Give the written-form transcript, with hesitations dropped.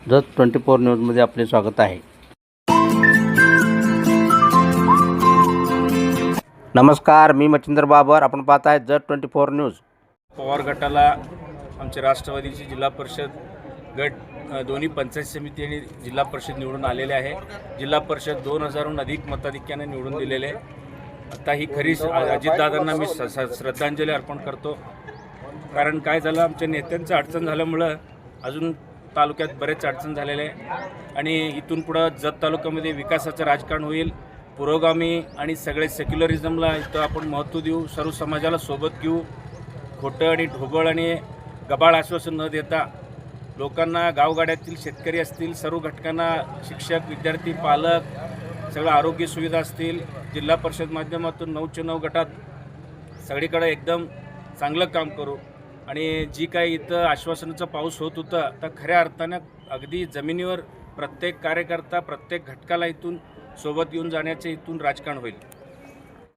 जत 24 न्यूजमध्ये आपले स्वागत आहे। नमस्कार, मी मच्छिंद्र बाबर, आपण पाहत आहे जत 24 न्यूज। पवार गटाला आमचे राष्ट्रवादीची जिल्हा परिषद गट दोन्ही पंचायत समिती आणि जिल्हा परिषद निवडून आलेले आहे। जिल्हा परिषद 2000हून अधिक मताधिक्याने निवडून दिलेले आहे। आता ही खरी अजितदादांना मी श्रद्धांजली अर्पण करतो, कारण काय झालं, आमच्या नेत्यांचं अडचण झाल्यामुळं अजून तालुक्यात बरेच अडचण झालेले आहे आणि इथून पुढं जत तालुक्यामध्ये विकासाचं राजकारण होईल, पुरोगामी आणि सगळे सेक्युलरिझमला इथं आपण महत्त्व देऊ, सर्व समाजाला सोबत घेऊ। खोटं आणि ढोबळ आणि गबाळ आश्वासन न देता लोकांना, गावगाड्यातील शेतकरी असतील, सर्व घटकांना, शिक्षक, विद्यार्थी, पालक, सगळं आरोग्य सुविधा असतील, जिल्हा परिषद माध्यमातून 9च्या 9 गटात सगळीकडे एकदम चांगलं काम करू। आणि जी काही इथं आश्वासनाचा पाऊस होत होता, तर खऱ्या अर्थानं अगदी जमिनीवर प्रत्येक कार्यकर्ता, प्रत्येक घटकाला इथून सोबत घेऊन जाण्याचे इथून राजकारण होईल।